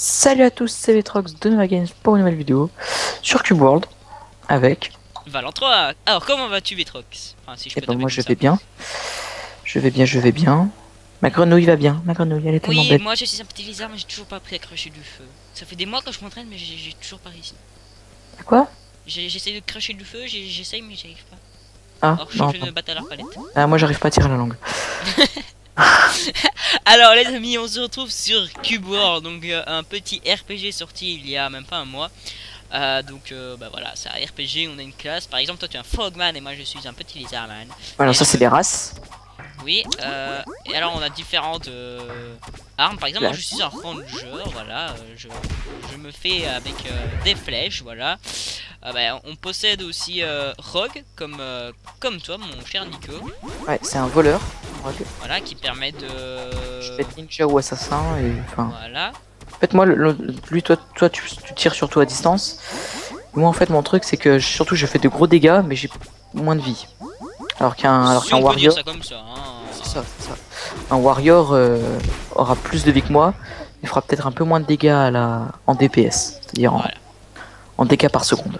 Salut à tous, c'est Vetrox de Nova Games pour une nouvelle vidéo sur Cube World avec... Valent 3. Alors comment vas-tu Vetrox? Enfin si je Et peux ben t'appeler moi comme je ça. vais bien, je vais bien. Ma grenouille va bien, ma grenouille elle est tellement Oui, belle. moi je suis un petit lézard mais j'ai toujours pas appris à cracher du feu. Ça fait des mois que je m'entraîne mais j'ai toujours pas réussi. Quoi? J'essaye de cracher du feu, j'essaye mais j'y arrive pas. Ah Alors non, je vais non. me battre à l'arbalète. Ah, moi j'arrive pas à tirer la langue. Alors les amis, on se retrouve sur Cube World, donc un petit RPG sorti il y a même pas un mois. Bah voilà, c'est un RPG, on a une classe. Par exemple, toi tu es un Frogman et moi je suis un petit Lizardman. Voilà, Et ça je c'est me- des races. Oui, et alors on a différentes armes. Par exemple, moi je Classe. suis un ranger, voilà. Je me fais avec des flèches, voilà. Bah, on possède aussi Rogue, comme toi, mon cher Nico. Ouais, c'est un voleur. Voilà, qui permet de... Je peux être ninja ou assassin et enfin... Voilà. En fait moi, lui toi tu tires surtout à distance. Moi en fait mon truc c'est que surtout je fais de gros dégâts mais j'ai moins de vie. Alors qu'un Si on peut dire warrior... ça comme ça, hein. C'est ça. Un warrior aura plus de vie que moi. Il fera peut-être un peu moins de dégâts en DPS, c'est-à-dire Voilà. en dégâts par seconde.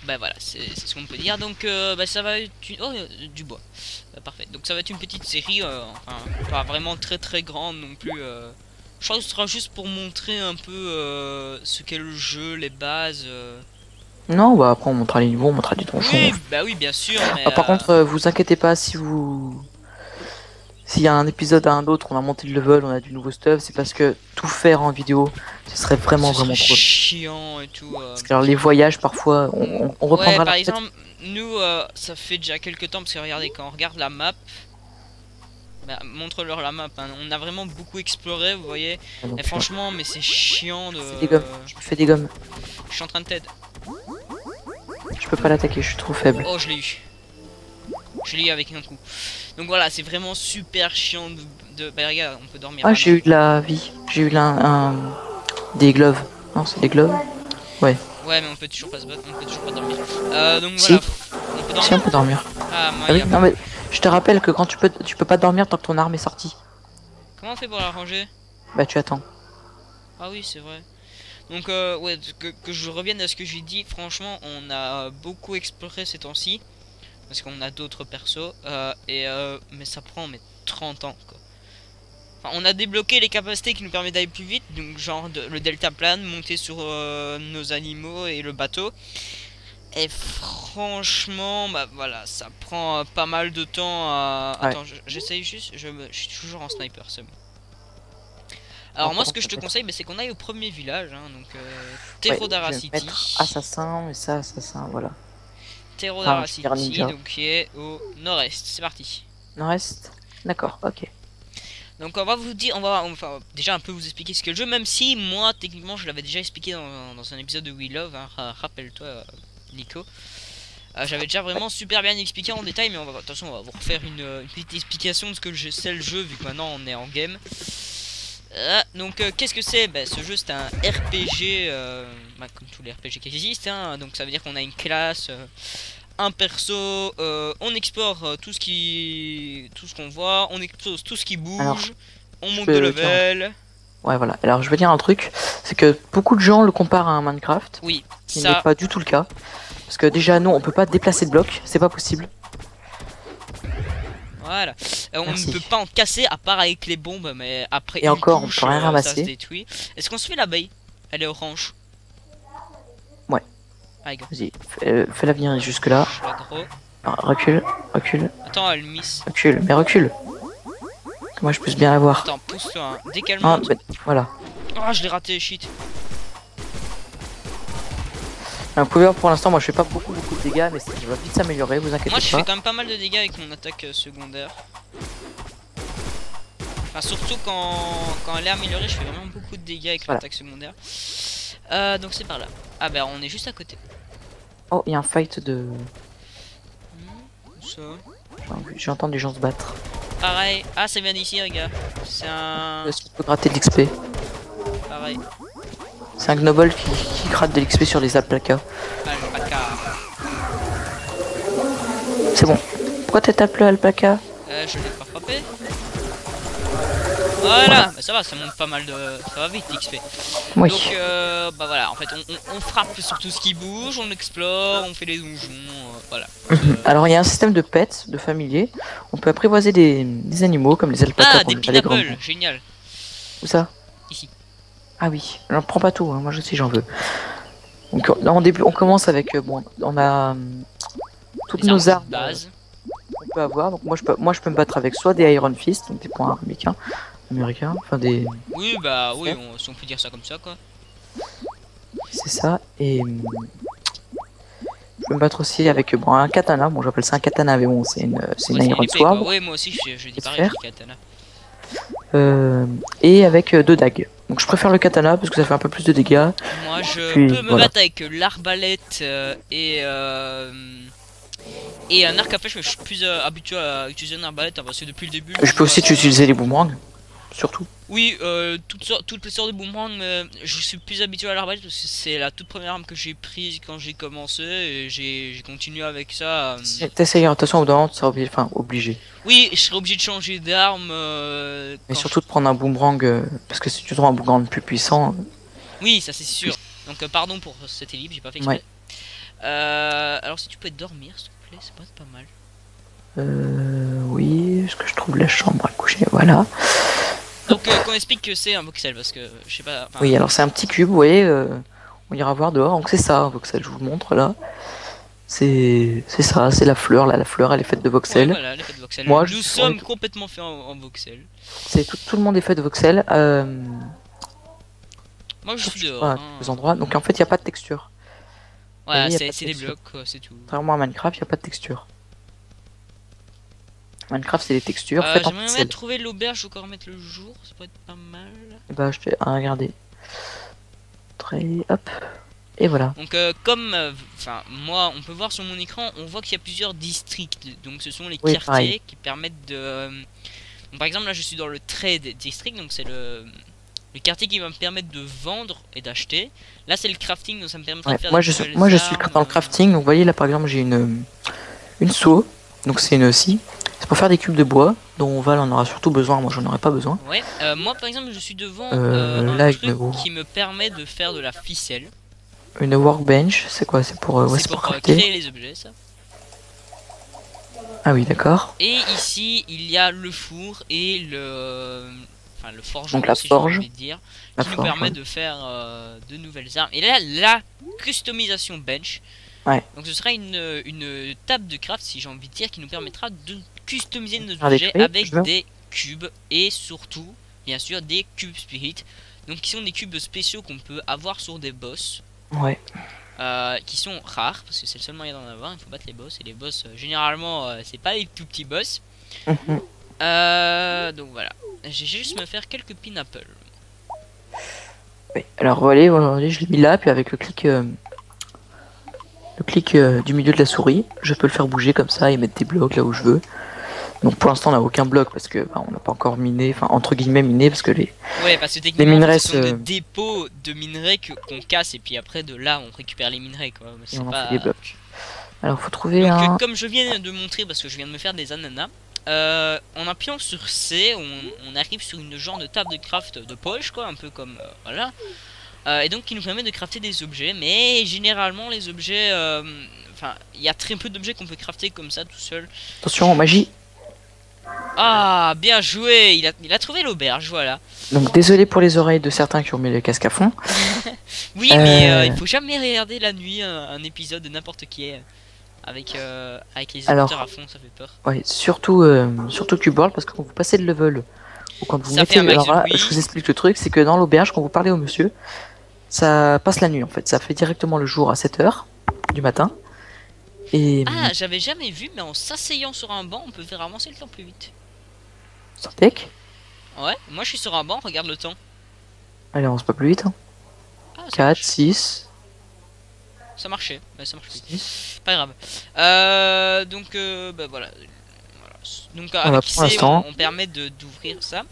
Bah voilà, c'est ce qu'on peut dire. Donc bah, ça va être une... Oh, du bois. Parfait. Donc ça va être une petite série, enfin, pas vraiment très grande non plus. Je crois que ce sera juste pour montrer un peu ce qu'est le jeu, les bases. Non, bah après on montrera les niveaux, on montrera du donjon. Oui, bah oui, bien sûr, mais... Ah, par contre, vous inquiétez pas si vous... S'il y a un épisode à un autre, on a monté le level, on a du nouveau stuff, c'est parce que tout faire en vidéo, ce serait vraiment ce serait trop. chiant et tout. Parce que alors, les voyages, parfois, on Ouais, reprendra par la... exemple, nous, ça fait déjà quelques temps, parce que regardez, quand on regarde la map... Bah, montre-leur la map, hein. On a vraiment beaucoup exploré, vous voyez. Et franchement, mais c'est chiant de... C'est des gommes, je me fais des gommes. Je suis en train de t'aider. Je peux pas l'attaquer, je suis trop faible. Oh, je l'ai eu. Je l'ai eu avec un coup. Donc voilà, c'est vraiment super chiant Bah regarde, on peut dormir. Ah, Maintenant. j'ai eu de la vie, j'ai eu des gloves. Non, c'est des gloves? Ouais. Ouais, mais on peut toujours pas se battre, on peut toujours pas dormir. Donc Si. voilà, on peut Si, on dormir. peut dormir. Ah, moi, Ah oui, y a... non mais je te rappelle que quand tu peux pas dormir tant que ton arme est sortie. Comment on fait pour la ranger? Bah tu attends. Ah oui, c'est vrai. Donc ouais, que je revienne à ce que j'ai dit, franchement, on a beaucoup exploré ces temps-ci. Parce qu'on a d'autres persos. Mais ça prend 30 ans, quoi. Enfin, on a débloqué les capacités qui nous permettent d'aller plus vite. Donc genre le deltaplane, monter sur nos animaux et le bateau. Et franchement, bah voilà, ça prend pas mal de temps à... Ouais. Attends, j'essaye juste, je suis toujours en sniper, c'est bon. Alors moi ce que je te conseille, c'est qu'on aille au premier village, hein, donc Terodara City. Assassin, mais ça, assassin, voilà. Terodara je vais faire City, ninja. donc qui est au nord-est, c'est parti. Nord-est. D'accord, ok. Donc on va vous dire, on va déjà un peu vous expliquer ce qu'est le jeu, même si moi techniquement je l'avais déjà expliqué dans un épisode de We Love, hein, rappelle-toi Nico. J'avais déjà vraiment super bien expliqué en détail, mais de toute façon on va vous refaire une petite explication de ce que c'est le jeu, vu que maintenant on est en game. Donc qu'est-ce que c'est? Ce jeu c'est un RPG, comme tous les RPG qui existent, hein, donc ça veut dire qu'on a une classe, un perso, on explore tout ce qu'on voit, on explose tout ce qui bouge, Alors, on monte de level. Ouais, voilà. Alors je veux dire un truc, c'est que beaucoup de gens le comparent à un Minecraft. Oui, Ce n'est ça... pas du tout le cas. Parce que déjà, nous, on peut pas déplacer de blocs, c'est pas possible. Voilà. On Merci. ne peut pas en casser à part avec les bombes, mais après Et une encore, touche, on peut rien ça ramasser. se détruit. Est-ce qu'on se fait l'abeille? Elle est orange. Ouais. Allez, go. Vas-y, fais-la venir jusque là. Je la gros. Alors, recule, recule, Attends, elle miss. recule, mais recule. Que moi je puisse bien la voir. Attends, pousse-toi. Hein. Dès qu'elle Ah, monte. bah, voilà. Oh, je l'ai raté, shit. Un couvert pour l'instant, moi je fais pas beaucoup de dégâts, mais ça va vite s'améliorer, vous inquiétez Moi, je pas. fais quand même pas mal de dégâts avec mon attaque secondaire. Enfin, surtout quand elle est améliorée, je fais vraiment beaucoup de dégâts avec l'attaque secondaire. Donc c'est par là. Ah bah on est juste à côté. Oh, il y a un fight de... Ça. J'ai entendu des gens se battre. Pareil. Ah, ça vient d'ici, les gars. C'est un... Est-ce qu'on peut gratter de l'XP? Pareil. C'est un gnoble qui gratte de l'XP sur les alpacas. Ah, j'ai pas de cas. C'est bon. Pourquoi t'es tapé le alpaca? Je l'ai pas frappé. Voilà, bah, ça va, ça monte pas mal de... Ça va vite l'XP. Oui. Donc bah voilà, en fait on frappe sur tout ce qui bouge, on explore, on fait les donjons, voilà. Alors il y a un système de pets, de familiers. On peut apprivoiser des animaux comme les alpacas Ah, qu'on des appelle les grands. pineapples, génial. Où ça? Ici. Ah oui, j'en prends pas tout, hein. Moi aussi j'en veux. Donc là en début on commence avec bon on a toutes Les nos armes armes de base. qu'on peut avoir. Donc moi je peux me battre avec soit des Iron Fist, donc des poings américains, enfin des Oui, bah oui, si on peut dire ça comme ça quoi. c'est ça et je peux me battre aussi avec bon un katana. Bon j'appelle ça un katana mais bon c'est une Ouais, c'est Iron épée, quoi. Sword. Ouais, moi aussi je dis pareil, Faire. je dis katana. Et avec deux dagues. Donc je préfère le katana parce que ça fait un peu plus de dégâts. Moi je Puis, peux me voilà. battre avec l'arbalète et un arc à flèche, mais je suis plus habitué à utiliser un arbalète hein, parce que depuis le début. Je peux aussi utiliser les boomerangs, surtout. Oui, toutes les sortes de boomerangs, mais je suis plus habitué à l'arbalète parce que c'est la toute première arme que j'ai prise quand j'ai commencé et j'ai continué avec ça. T'essayes, attention, au bout d'un moment, tu seras obligé, enfin obligé. Oui, je serais obligé de changer d'arme. Mais surtout de prendre un boomerang, parce que si tu trouves un boomerang plus puissant. Oui, ça c'est sûr. Donc pardon pour cet ellipse, j'ai pas fait exprès. Ouais. Alors si tu pouvais dormir, s'il te plaît, c'est pas mal. Oui, est-ce que je trouve la chambre à coucher? Voilà. Donc qu'on explique que c'est un voxel parce que je sais pas. Oui, alors c'est un petit cube, vous voyez, on ira voir dehors. Donc c'est ça, un voxel, je vous le montre là. C'est ça, c'est la fleur là, la fleur elle est faite de voxel. Ouais, voilà, l'effet de voxel. Moi, Nous sommes complètement faits en voxel. C'est tout le monde est fait de voxel. Moi je suis dehors. Voilà, Hein. tous les endroits. Donc en fait, il n'y a pas de texture. Voilà, voyez, y a pas c'est de des texture. blocs, c'est tout. Contrairement à Minecraft, il n'y a pas de texture. Minecraft, c'est des textures faites en J'aimerais bien pixels. trouver l'auberge, encore remettre le jour, ça pourrait être pas mal. Et bah, je t'ai regardé. Très hop. Et voilà. Donc comme, enfin moi, on peut voir sur mon écran, on voit qu'il y a plusieurs districts. Donc ce sont les Oui, quartiers pareil. qui permettent de. Donc, par exemple là, je suis dans le trade district, donc c'est le quartier qui va me permettre de vendre et d'acheter. Là, c'est le crafting, donc ça me permettra Ouais, de faire moi, des je suis, nouvelles moi, je suis armes, dans le crafting. Donc, vous voyez là, par exemple, j'ai une seau. Donc, c'est une scie. C'est pour faire des cubes de bois dont Val en aura surtout besoin. Moi, j'en aurais pas besoin. Ouais, moi par exemple, je suis devant là, un avec truc le- qui me permet de faire de la ficelle. Une workbench, c'est quoi? C'est pour, ouais, C'est c'est pour pour crafter. créer les objets, ça. Ah oui, d'accord. Et ici, il y a le four et enfin le forgeron, Donc, la si j'ai forge. envie de dire, La qui nous forge, permet ouais. de faire de nouvelles armes. Et là, la customisation bench. Ouais. Donc ce sera une table de craft, si j'ai envie de dire, qui nous permettra de customiser nos Faire des objets trucs, avec je veux. des cubes et surtout, bien sûr, des cubes spirit. Donc qui sont des cubes spéciaux qu'on peut avoir sur des boss. Ouais. Qui sont rares parce que c'est le seul moyen d'en avoir. Il faut battre les boss et les boss généralement c'est pas les tout petits boss. Mhm. Donc voilà, j'ai juste me faire quelques pineapples. Oui. Alors, voilà, aujourd'hui, je l'ai mis là. Puis, avec le clic du milieu de la souris, je peux le faire bouger comme ça et mettre des blocs là où je veux. Donc pour l'instant on n'a aucun bloc parce que bah, on n'a pas encore miné, enfin entre guillemets miné parce que les Ouais, parce que techniquement minerais ce sont des se- dépôts de minerais qu'on casse et puis après de là on récupère les minerais quoi. Mais et c'est on en pas... fait des blocs. Alors faut trouver Donc un. comme je viens de montrer parce que je viens de me faire des ananas, en appuyant sur C on arrive sur une genre de table de craft de poche quoi, un peu comme voilà. Et donc qui nous permet de crafter des objets, mais généralement les objets, enfin il y a très peu d'objets qu'on peut crafter comme ça tout seul. Attention magie. Ah bien joué, il a trouvé l'auberge, voilà. Donc désolé pour les oreilles de certains qui ont mis le casque à fond. Oui mais il faut jamais regarder la nuit un épisode de n'importe qui est avec les Alors, écouteurs à fond, ça fait peur. Ouais, surtout Cubeworld parce que quand vous passez de level ou quand vous Ça mettez fait un max alors de là, bruit. je vous explique le truc, c'est que dans l'auberge quand vous parlez au monsieur, ça passe la nuit en fait, ça fait directement le jour à 7h du matin. Et Ah j'avais jamais vu, mais en s'asseyant sur un banc on peut faire avancer le temps plus vite. Syntec. Ouais, moi je suis sur un banc, regarde le temps. Allez, on avance pas plus vite. Hein. Ah, 4, 6, ça marchait, mais ça marche plus. 6. Pas grave. Donc bah voilà. Donc Voilà, avec pour C l'instant. on permet d'ouvrir ça.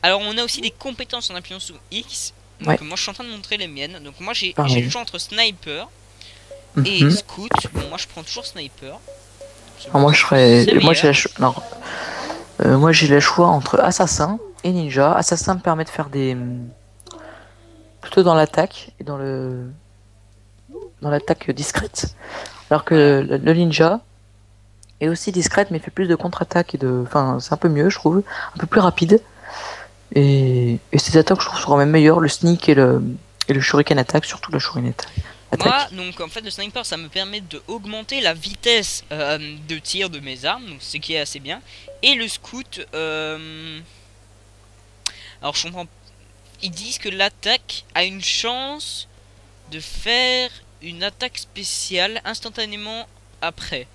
Alors on a aussi des compétences en appuyant sur X. Donc Ouais. moi je suis en train de montrer les miennes. Donc moi j'ai Pareil. le choix entre sniper et Mhm. scout. Bon moi je prends toujours sniper. Alors moi je ferais, C'est moi j'ai meilleur. moi j'ai le choix entre assassin et ninja. Assassin me permet de faire des... plutôt dans l'attaque et dans l'attaque discrète. Alors que le ninja est aussi discrète mais fait plus de contre-attaque et de... Enfin, c'est un peu mieux, je trouve. Un peu plus rapide. Et ces attaques, je trouve, seront même meilleures. Le sneak et le shuriken attaque, surtout le shuriken attaque. Moi, donc en fait, le sniper, ça me permet de augmenter la vitesse de tir de mes armes, donc ce qui est assez bien. Et le scout, alors je comprends. Ils disent que l'attaque a une chance de faire une attaque spéciale instantanément après.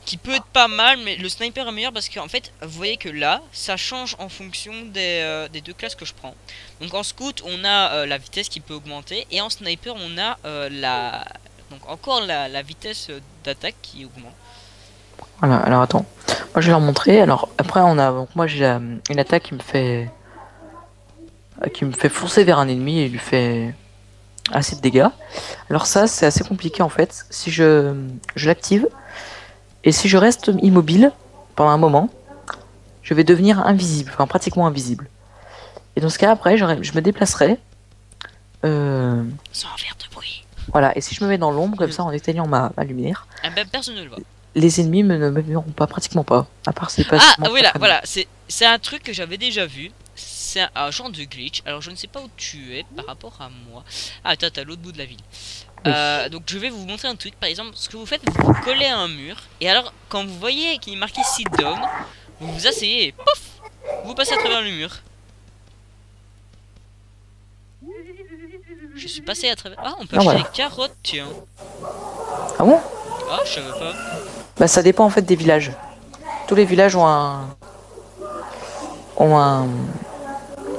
Qui peut être pas mal, mais le sniper est meilleur parce qu'en fait, vous voyez que là, ça change en fonction des deux classes que je prends. Donc en scout, on a la vitesse qui peut augmenter, et en sniper, on a encore la vitesse d'attaque qui augmente. Voilà, alors attends, moi je vais leur montrer. Alors après, donc moi j'ai une attaque qui me fait foncer vers un ennemi et lui fait assez de dégâts. Alors ça, c'est assez compliqué en fait. Si je l'active. Et si je reste immobile pendant un moment, je vais devenir invisible, enfin pratiquement invisible. Et dans ce cas, après, je me déplacerai. Sans faire de bruit. Voilà, et si je me mets dans l'ombre, comme ça, en éteignant ma lumière, personne ne le voit. Les ennemis ne me verront pas, pratiquement pas. À part si pas. Ah, voilà, c'est un truc que j'avais déjà vu. C'est un genre de glitch. Alors, je ne sais pas où tu es par rapport à moi. Ah, attends, t'es à l'autre bout de la ville. Oui. Donc je vais vous montrer un truc. Par exemple, ce que vous faites, vous collez à un mur. Et alors, quand vous voyez qu'il est marqué sit down, vous vous asseyez et pouf, vous passez à travers le mur. Je suis passé à travers... Ah, on peut acheter des carottes, tiens. Ah bon? Ah, je savais pas. Bah ça dépend en fait des villages. Tous les villages ont un...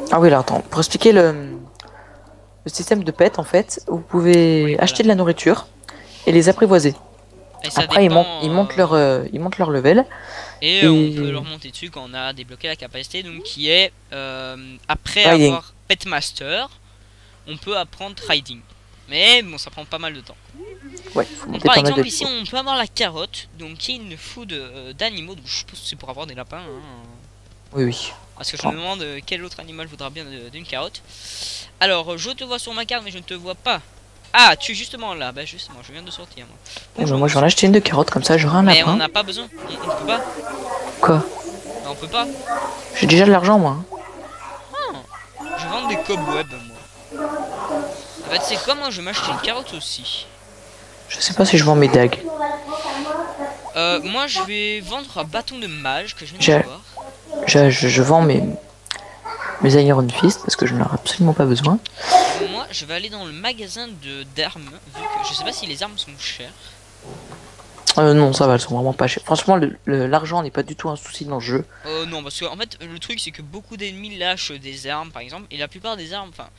Ah oui, alors attends. Pour expliquer le système de pet, en fait, vous pouvez acheter de la nourriture et les apprivoiser. Et après, ils montent leur level. Et on peut leur monter dessus quand on a débloqué la capacité, donc qui est après avoir Petmaster, on peut apprendre Trading. Mais bon, ça prend pas mal de temps. Ouais, donc, par exemple, ici, on peut avoir la carotte, donc qui est une food d'animaux, donc je pense que c'est pour avoir des lapins. Hein. Oui, oui. Parce que je me demande quel autre animal voudra bien d'une carotte. Alors, je te vois sur ma carte, mais je ne te vois pas. Ah, tu es justement là. Bah, justement, je viens de sortir. Moi, bonjour, moi je vais en acheter une de carottes, comme ça j'aurai un lapin. Mais on n'a pas besoin. On peut pas. Quoi? Non, on peut pas. J'ai déjà de l'argent, moi. Ah, je vends des cobwebs, moi. Bah, tu sais quoi, moi je vais m'acheter une carotte aussi. Je sais pas si je vends mes dagues. Moi je vais vendre un bâton de mage que je viens de voir. Je vends mes Iron Fist parce que je n'en ai absolument pas besoin. Moi je vais aller dans le magasin d'armes, vu que je sais pas si les armes sont chères. Non, ça va, elles sont vraiment pas chères. Franchement, l'argent n'est pas du tout un souci dans le jeu. Non, parce que en fait, le truc c'est que beaucoup d'ennemis lâchent des armes par exemple, et la plupart des armes, enfin,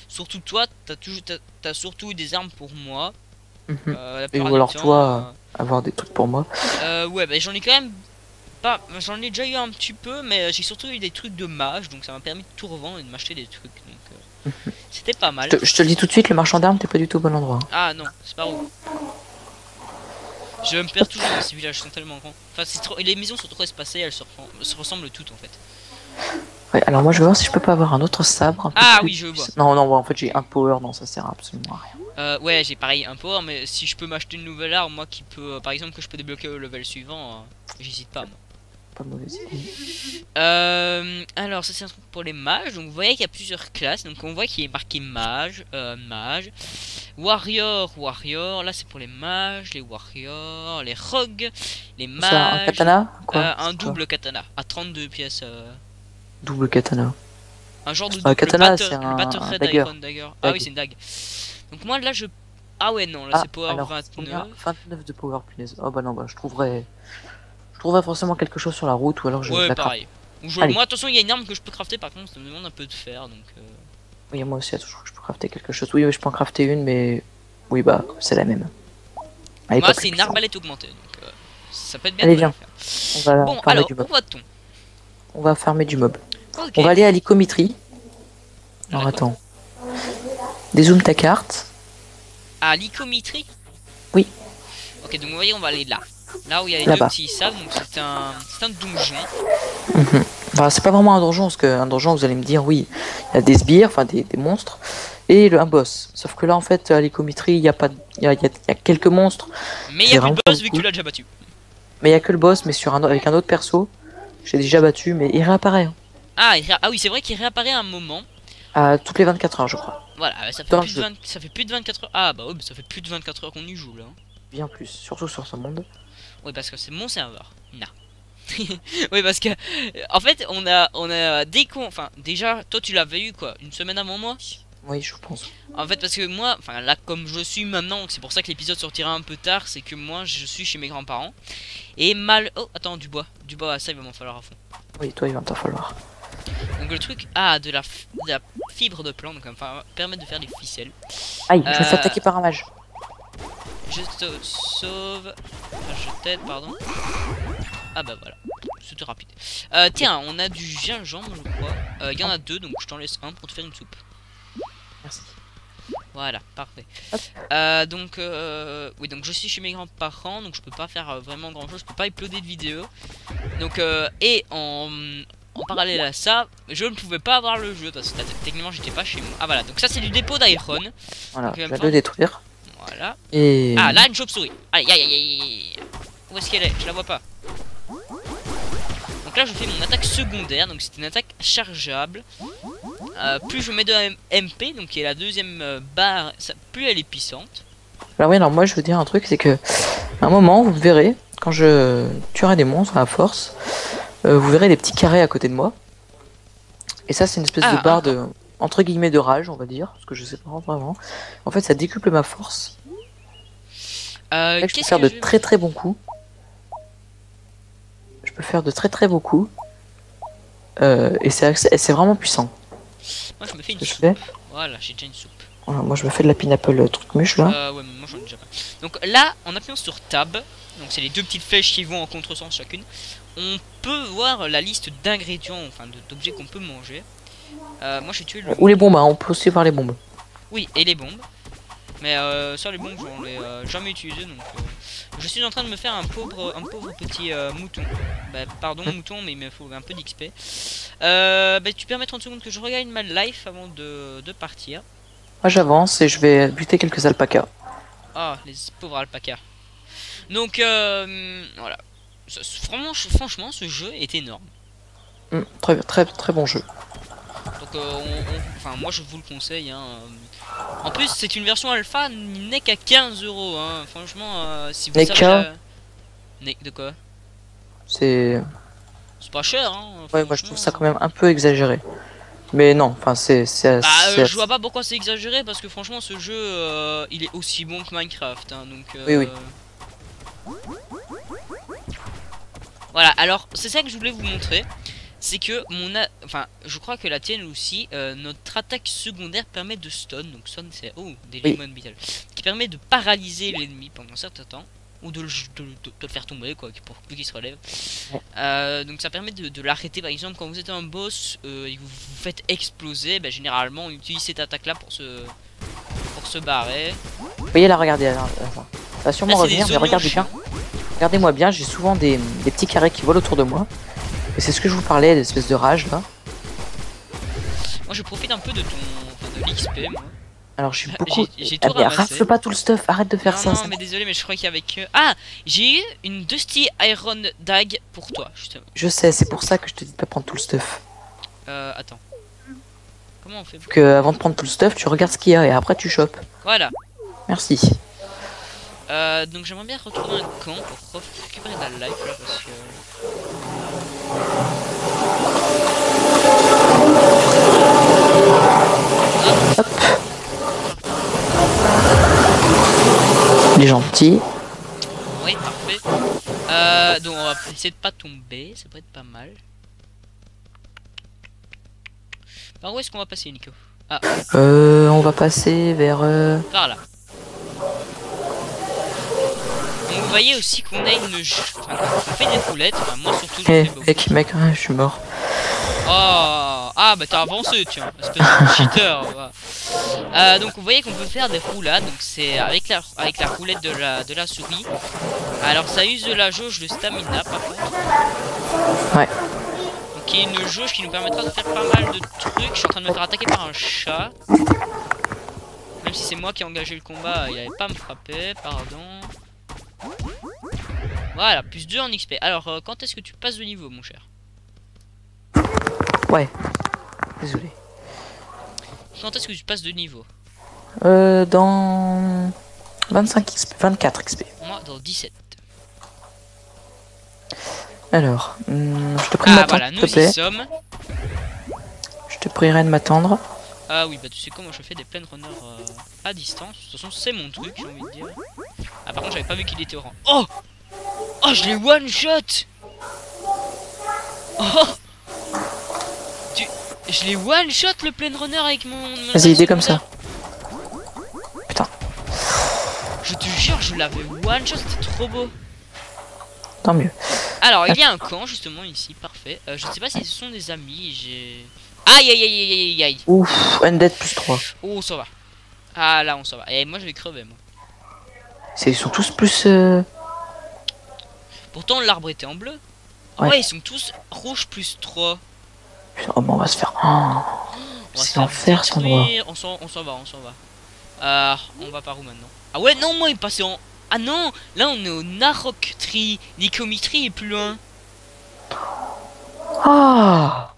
surtout toi, t'as surtout des armes pour moi. Et ou alors toi, avoir des trucs pour moi. Ouais, bah j'en ai quand même pas. J'en ai déjà eu un petit peu, mais j'ai surtout eu des trucs de mage, donc ça m'a permis de tout revendre et de m'acheter des trucs. Donc c'était pas mal. Je te le dis tout de suite, le marchand d'armes, t'es pas du tout au bon endroit. Ah non, c'est pas où. Je me perds toujours dans ces villages, ils sont tellement grands. Enfin, les maisons sont trop espacées, elles se ressemblent toutes en fait. Ouais, alors moi je vais voir si je peux pas avoir un autre sabre. Oui, je vois. Non, en fait j'ai un power, non, ça sert absolument à rien. Ouais, j'ai pareil un power, mais si je peux m'acheter une nouvelle arme, moi qui peut, par exemple, que je peux débloquer au level suivant, j'hésite pas, moi. Pas mauvaise idée. Alors, ça c'est un truc pour les mages. Donc, vous voyez qu'il y a plusieurs classes. Donc, on voit qu'il est marqué mage, mage, warrior. Là, c'est pour les mages, les warriors, les rogues, les mages. Un katana quoi, un double katana à 32 pièces. Double katana. Un genre de double katana, c'est un dagger. Ah oui, c'est une dague. Donc, moi là, ah ouais, non, là c'est power alors, 29. 29 de power, punaise. Oh bah non, bah je trouverais forcément quelque chose sur la route ou alors je la pareil. Moi attention, il y a une arme que je peux crafter, par contre ça me demande un peu de fer, donc oui, moi aussi toujours que je peux crafter quelque chose. Oui, je peux en crafter une, mais oui, bah c'est la même. Moi c'est une arbalète augmentée, donc ça peut être bien. Allez, viens. Bon, alors où va-t-on? On va farmer du mob. On va aller à l'icométrie. Alors attends. Dézoome ta carte. À l'icométrie? Oui. Ok, donc vous voyez, on va aller là. Là où il y a les deux Là-bas. petits sables, donc c'est un donjon. Mhm. Enfin, c'est pas vraiment un donjon, parce qu'un donjon, vous allez me dire, oui, il y a des sbires, enfin des monstres, et un boss. Sauf que là, en fait, à l'écométrie, il y a pas, il y a quelques monstres. Mais il n'y C'est a plus de vraiment pas boss vu que beaucoup. tu l'as déjà battu. Mais il y a que le boss, mais sur avec un autre perso. J'ai déjà battu, mais il réapparaît hein, Ah oui, c'est vrai qu'il réapparaît à un moment. à toutes les 24 heures, je crois. Voilà, ça fait, Dans le plus de jeu. 20 ça fait plus de 24 heures. Ah bah ouais, mais ça fait plus de 24 heures qu'on y joue là. Bien plus, surtout sur ce monde. Oui, parce que c'est mon serveur. Non. Oui, parce que en fait, on a dès qu'on, enfin, déjà, toi tu l'avais eu quoi, une semaine avant moi. Oui, je pense. En fait, parce que moi, enfin là, comme je suis maintenant, c'est pour ça que l'épisode sortira un peu tard, c'est que moi, je suis chez mes grands-parents et oh, attends, du bois, ça il va m'en falloir à fond. Oui, toi, il va t'en falloir. Donc le truc, de la fibre de plante, donc enfin, permettre de faire des ficelles. Aïe, je me fais attaquer par un mage. Je te sauve, enfin, je t'aide, pardon. Ah bah voilà, c'était rapide. Tiens, on a du gingembre, je crois. Il y en a deux, donc je t'en laisse un pour te faire une soupe. Merci. Voilà, parfait. Hop. Oui, donc je suis chez mes grands-parents, donc je peux pas faire vraiment grand chose, je peux pas uploader de vidéo. Donc, et en parallèle à ça, je ne pouvais pas avoir le jeu parce que techniquement j'étais pas chez moi. Ah voilà, donc ça c'est du dépôt d'iron. Voilà, Donc, je vais le détruire. Voilà. Et... Ah là, une chauve-souris. Aïe aïe aïe aïe. Où est-ce qu'elle est? Je la vois pas. Donc là je fais mon attaque secondaire, donc c'est une attaque chargeable. Plus je mets de MP, donc qui est la deuxième barre, plus elle est puissante. Alors oui, alors moi je veux dire un truc, c'est que à un moment, vous verrez, quand je tuerai des monstres à force, vous verrez des petits carrés à côté de moi. Et ça, c'est une espèce de barre de, entre guillemets, de rage, on va dire, parce que je sais pas vraiment. En fait, ça décuple ma force. Je peux faire de très très bons coups. Je peux faire de très très beaux coups. Et c'est vraiment puissant. Moi je me fais une Je soupe. fais. Voilà, j'ai déjà une soupe. Voilà, moi je me fais de la pineapple truc mûche là. Ouais, mais moi j'en ai déjà pas. Donc là, en appuyant sur Tab, donc c'est les deux petites flèches qui vont en contresens chacune, on peut voir la liste d'ingrédients, enfin d'objets qu'on peut manger. Moi j'ai tué le... Ou les bombes, hein, on peut aussi voir les bombes. Oui, et les bombes. Mais ça, les bombes, j'en ai jamais utilisé, donc je suis en train de me faire un pauvre petit mouton. Bah, pardon, mouton, mais il me faut un peu d'XP. Bah, tu permets 30 secondes que je regagne ma life avant de partir. Moi j'avance et je vais buter quelques alpacas. Ah, les pauvres alpacas. Donc, voilà. Franchement, ce jeu est énorme. Très très très bon jeu. Donc, enfin, moi je vous le conseille. Hein. En plus, c'est une version alpha, n'est qu'à 15 €. Hein. Franchement, si vous savez. De quoi? C'est pas cher. Hein. Ouais, moi je trouve ça quand même un peu exagéré. Mais non, enfin c'est je vois pas pourquoi c'est exagéré parce que franchement ce jeu il est aussi bon que Minecraft hein, donc oui. Voilà, alors c'est ça que je voulais vous montrer. C'est que enfin je crois que la tienne aussi, notre attaque secondaire permet de stun. Donc stun c'est des lemon beetle qui permet de paralyser l'ennemi pendant un certain temps. Ou de le faire tomber quoi, pour plus qu'il se relève. Donc ça permet de l'arrêter par exemple quand vous êtes un boss et que vous vous faites exploser. Bah, généralement on utilise cette attaque là pour se barrer. Vous voyez là, regardez, ça va sûrement revenir, mais regardez bien. Regardez-moi bien, j'ai souvent des petits carrés qui volent autour de moi. Et c'est ce que je vous parlais, l'espèce de rage là. Moi je profite un peu de l'XP moi. Alors j'ai beaucoup. J'ai tout ramassé. Rafle pas tout le stuff, arrête de faire ça. Non, mais désolé, mais je crois qu'il y avait que. Ah, j'ai eu une Dusty Iron Dag pour toi, justement. Je sais, c'est pour ça que je te dis de pas prendre tout le stuff. Attends. Comment on fait que avant de prendre tout le stuff, tu regardes ce qu'il y a et après tu chopes. Voilà. Merci. Donc j'aimerais bien retrouver un camp pour récupérer de la life là parce que. Hop. Il est gentil. Oui, parfait. Donc on va essayer de pas tomber, ça pourrait être pas mal. Par où est-ce qu'on va passer, Nico? Ah. On va passer vers. Par là. Donc vous voyez aussi qu'on a une. Enfin, on fait des roulettes. Enfin, moi surtout. Mec, je suis mort. Oh. Ah bah t'as avancé, tiens, espèce de cheater. Va. Donc vous voyez qu'on peut faire des roulades, donc c'est avec la roulette de la souris. Alors ça use de la jauge de stamina par contre. Ouais. Donc il y a une jauge qui nous permettra de faire pas mal de trucs. Je suis en train de me faire attaquer par un chat. Même si c'est moi qui ai engagé le combat, il avait pas à me frapper, pardon. Voilà, plus 2 en XP. Alors quand est-ce que tu passes de niveau mon cher? Ouais. Désolé. Quand est-ce que tu passes de niveau? Dans 25 XP, 24 XP. Moi dans 17. Alors, je te prie de Ah m'attendre, voilà, s'il nous te plaît. y sommes. Je te prierai de m'attendre. Ah oui, bah tu sais quoi, moi je fais des plane runners à distance. De toute façon, c'est mon truc, j'ai envie de dire. Ah, par contre, j'avais pas vu qu'il était au rang. Oh! Oh, je l'ai one shot! Oh! Je l'ai one shot le plane runner avec mon. Vas-y, idée comme ça. Putain. Je te jure, je l'avais one shot, c'était trop beau. Tant mieux. Alors, il y a un camp justement ici, parfait. Je sais pas si ce sont des amis, j'ai. Aïe aïe aïe aïe aïe aïe. Ouf, undead plus 3. Oh, ça va. Ah là, on s'en va. Et moi, je vais crever, moi. Ils sont tous plus. Pourtant, l'arbre était en bleu. Ouais. Ouais, ils sont tous rouges plus 3. Putain, oh, bon, on va se faire. Oh, On va se c'est faire l'enfer cet endroit. détruire. On s'en va. On va par où maintenant? Ah ouais, non, moi, il est passé en. Ah non, là, on est au Narok Tree. Lycomitry est plus loin. Ah.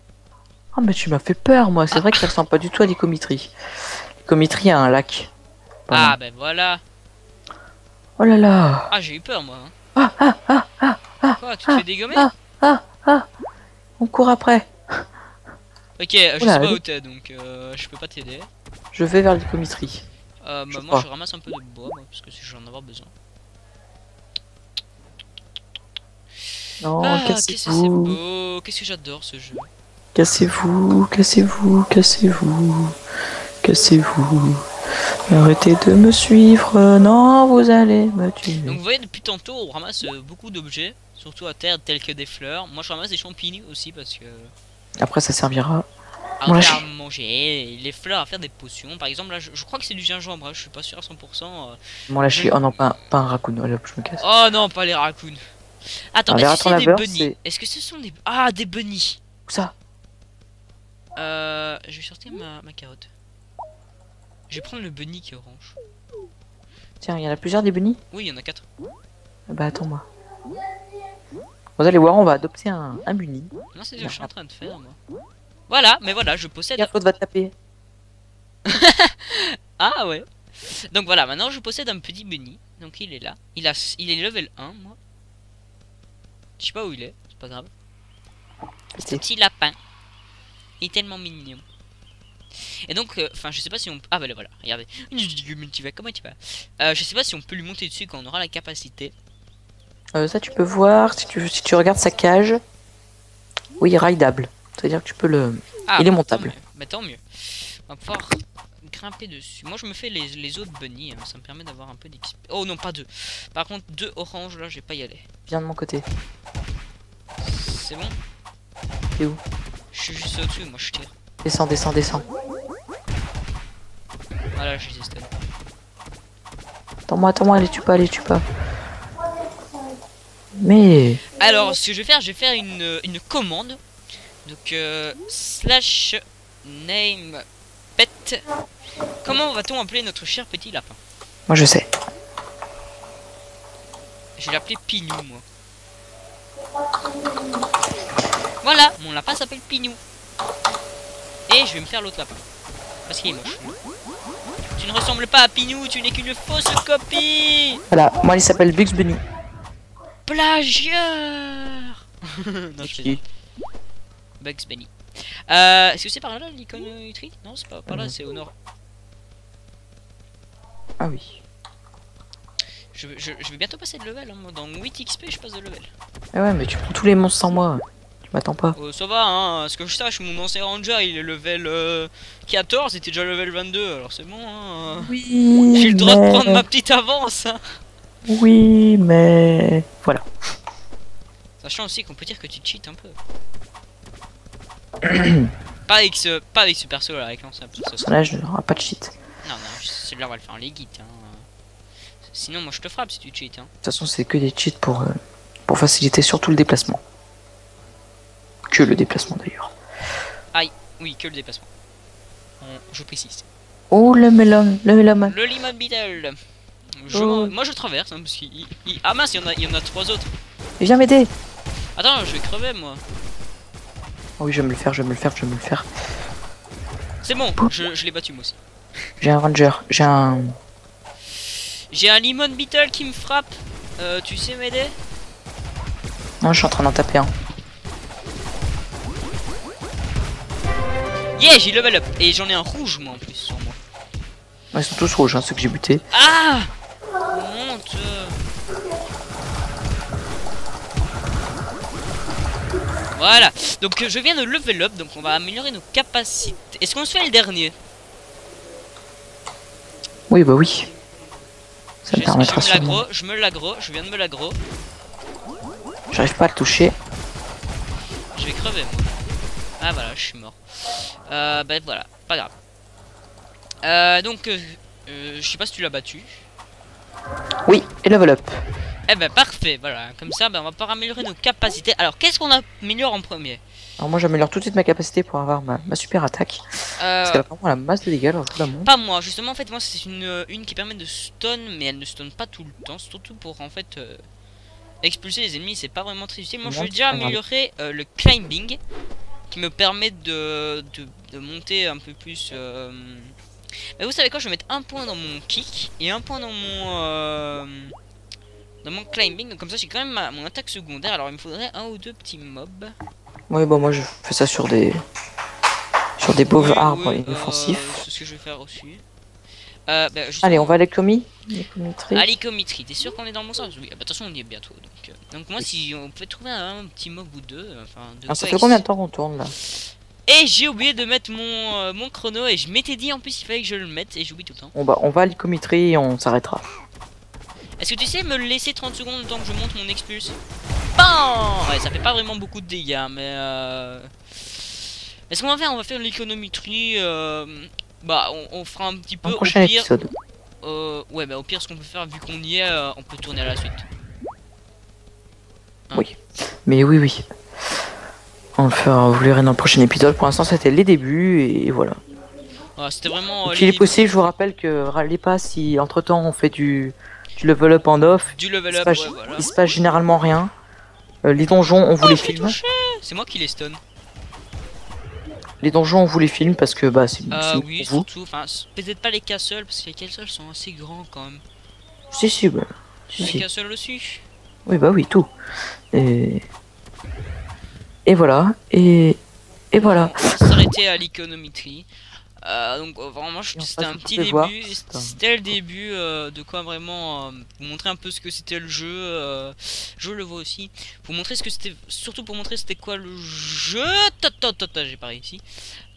Ah, mais tu m'as fait peur, moi. C'est vrai que ça ressemble pas du tout à l'Icomitry. L'Icomitry a un lac. Pardon. Ah, ben voilà. Oh là là. Ah, j'ai eu peur, moi. Hein. Quoi, tu te fais dégommer? On court après. Ok, je sais Oula, pas allez. où t'es, donc je peux pas t'aider. Je vais vers l'Icomitry. Bah, Je moi, crois. je ramasse un peu de bois, moi, parce que j'en ai avoir besoin. Non, Ah, qu'est-ce que c'est cassez-vous. beau. Qu'est-ce que j'adore ce jeu. Cassez-vous, cassez-vous, cassez-vous, cassez-vous. Arrêtez de me suivre, non, vous allez me tuer. Donc vous voyez, depuis tantôt on ramasse beaucoup d'objets, surtout à terre tels que des fleurs. Moi je ramasse des champignons aussi parce que Après, ça servira. à Moi, faire à manger, les fleurs à faire des potions. Par exemple là je crois que c'est du gingembre, hein, je suis pas sûr à 100%. Bon, là, je suis. Oh non, pas un raccoon. Allez, hop, je me casse. Oh non, pas les raccoons. Attends, Alors, est-ce que c'est des laveur, bunnies? c'est- Est-ce que ce sont des... Ah, des bunnies. Où ça? Je vais sortir ma carotte. Je vais prendre le bunny qui est orange. Tiens, il y en a plusieurs des bunnies? Oui, il y en a 4. Bah, attends-moi. Vous allez voir, on va adopter un bunny. Non, c'est ce que je suis en train de faire moi. Voilà, mais voilà, je possède... Regarde, l'autre va te taper. Ah ouais. Donc voilà, maintenant je possède un petit bunny. Donc il est là. Il est level 1, moi. Je sais pas où il est, c'est pas grave. C'est un petit lapin. Il est tellement mignon. Et donc, enfin, je sais pas si on... Ah bah voilà, regardez. Comment tu vas? Je sais pas si on peut lui monter dessus quand on aura la capacité. Ça, tu peux voir, si tu regardes sa cage. Oui, rideable. C'est-à-dire que tu peux le... Ah, il est bah, montable. tant mieux. Bah tant mieux. On va pouvoir grimper dessus. Moi je me fais les autres bunnies, hein. Ça me permet d'avoir un peu d'XP. Oh non, pas deux. Par contre, 2 oranges, là, je vais pas y aller. Viens de mon côté. C'est bon? T'es où? Je suis juste au-dessus, moi je tire. Descends, descends, descends. Voilà, je les ai stun. Attends-moi, les tue pas. Mais... Alors, ce que je vais faire une commande. Donc, slash name pet. Comment va-t-on appeler notre cher petit lapin? Moi, je sais. Je vais l'appeler Pinou, moi. Voilà, mon lapin s'appelle Pinou. Et je vais me faire l'autre lapin. Parce qu'il est moche. Tu ne ressembles pas à Pinou, tu n'es qu'une fausse copie. Voilà, moi, il s'appelle Bugs Bunny. Plagieur. Non, je fais Qui? Bugs Bunny. Est-ce que c'est par là l'iconométrie? Non, c'est pas par là, c'est au nord. Ah oui. Je vais bientôt passer de level, hein. Moi, dans 8 XP, je passe de level. Ah ouais, mais tu prends tous les monstres sans moi. Tu m'attends pas. Ça va, hein. Ce que je sache, mon ancien ranger, il est level 14, il était déjà level 22, alors c'est bon, hein. Oui, J'ai le droit de mais... prendre ma petite avance, hein. Oui, mais... Voilà. Sachant aussi qu'on peut dire que tu cheats un peu. Pas avec ce perso là, avec l'ancien perso. Personnage n'aura pas de cheat. Non, celui-là on va le faire en legit. Hein. Sinon, moi je te frappe si tu cheats. Hein. De toute façon, c'est que des cheats pour faciliter surtout le déplacement. Que le déplacement d'ailleurs. Aïe, oui, que le déplacement. Je précise. Oh, le melon, le melon. Le Limon Beetle. Oh. Moi je traverse, hein, parce qu'il... Ah mince, il y en a 3 autres. Viens m'aider. Attends, je vais crever moi. Oh oui, je vais me le faire, je vais me le faire, je vais me le faire. C'est bon, je l'ai battu moi aussi. J'ai un ranger, j'ai un... J'ai un Limon Beetle qui me frappe. Tu sais m'aider? Non, je suis en train d'en taper un. Yeah, j'ai level up. Et j'en ai un rouge moi en plus sur moi. Ouais, ils sont tous rouges, hein, ceux que j'ai butés. Ah, honte. Voilà, donc je viens de level up, donc on va améliorer nos capacités. Est-ce qu'on se fait le dernier? Oui, bah oui. Ça me permettra sûrement. Je me l'aggro, je viens de me l'aggro. J'arrive pas à le toucher. Je vais crever moi. Ah voilà, je suis mort. Bah voilà, pas grave. Donc, je sais pas si tu l'as battu. Oui, et level up. Eh ben parfait, voilà, comme ça on va pouvoir améliorer nos capacités. Alors qu'est-ce qu'on améliore en premier? Alors moi j'améliore tout de suite ma capacité pour avoir ma super attaque. Parce qu'elle a vraiment la masse de dégâts, alors je vous la montre. Pas moi, justement en fait moi c'est une qui permet de stun, mais elle ne stun pas tout le temps, surtout pour en fait expulser les ennemis, c'est pas vraiment très utile. Moi je vais déjà améliorer le climbing, qui me permet de monter un peu plus... Mais vous savez quoi, je vais mettre un point dans mon kick et un point dans mon climbing, donc comme ça j'ai quand même mon attaque secondaire. Alors il me faudrait un ou deux petits mobs. Oui, bon moi je fais ça sur des pauvres arbres inoffensifs. C'est ce que je vais faire aussi. Allez, on va à l'économitrie. À l'économitrie, t'es sûr qu'on est dans le bon sens? Oui, bah, de toute façon on y est bientôt. Donc moi si on peut trouver un petit mob ou deux, enfin... Ça fait combien de temps qu'on tourne là? Et j'ai oublié de mettre mon chrono, et je m'étais dit en plus il fallait que je le mette, et j'oublie tout le temps. On va à l'économitrie et on s'arrêtera. Est-ce que tu sais me laisser 30 secondes le temps que je monte mon expulse? BAM! Ouais, ça fait pas vraiment beaucoup de dégâts, mais est-ce qu'on va faire? On va faire l'économétrie. Bah, on fera un petit peu au prochain pire. épisode. Ouais, bah au pire, ce qu'on peut faire, vu qu'on y est, on peut tourner à la suite. Hein? Oui, mais oui. On le fera, vous verrez dans le prochain épisode. Pour l'instant, c'était les débuts et voilà. Ouais, c'était vraiment. Il est possible, je vous rappelle que râlez pas si entre temps on fait du level up en off. Du level up, ouais, voilà. Il se passe généralement rien. Les donjons, on vous les filme. C'est moi qui les stun. Les donjons, on vous les filme parce que bah c'est oui, surtout. Enfin, peut-être pas les castles parce que les castles sont assez grands quand même. Si, bah. Les castles aussi. Oui, bah oui, tout. Et voilà. Et voilà. On va s'arrêter à l'économétrie. Donc vraiment c'était un petit début, c'était le début de quoi vraiment vous montrer un peu ce que c'était le jeu, je le vois aussi, pour montrer ce que c'était, surtout pour montrer c'était quoi le jeu, j'ai pas réussi,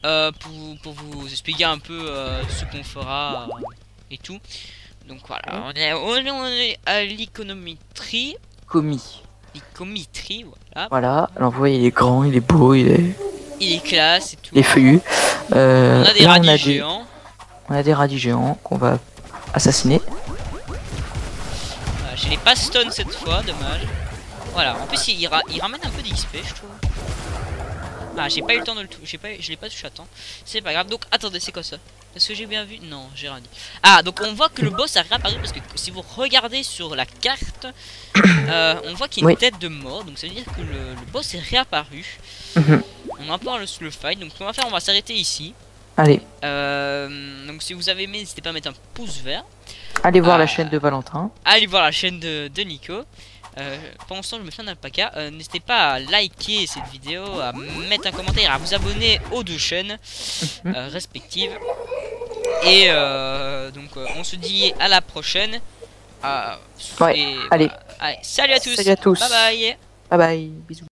pour vous expliquer un peu ce qu'on fera et tout. Donc voilà, on est à l'économétrie. L'économétrie, voilà. Voilà, alors vous voyez il est grand, il est beau, il est classe et tout. Il est feuillu. On a des radis géants. On a des radis géants qu'on va assassiner. Voilà, je l'ai pas stun cette fois, dommage. Voilà, en plus il ramène un peu d'XP, je trouve. Ah, j'ai pas eu le temps de le toucher, je l'ai pas touché à temps. C'est pas grave. Donc attendez, c'est quoi ça? Est-ce que j'ai bien vu? Non, j'ai rien dit. Ah, donc on voit que le boss a réapparu parce que si vous regardez sur la carte, on voit qu'il y a une tête de mort. Donc ça veut dire que le boss est réapparu. On va pouvoir le fight. Donc ce qu'on va faire, on va s'arrêter ici. Allez. Donc si vous avez aimé, n'hésitez pas à mettre un pouce vert. Allez voir la chaîne de Valentin. Allez voir la chaîne de Nico. Pendant ce temps, je me fais un alpaca. N'hésitez pas à liker cette vidéo, à mettre un commentaire, à vous abonner aux deux chaînes respectives. Et donc on se dit à la prochaine. Allez. Allez, salut à tous. Salut à tous. Bye bye. Bye bye. Bisous.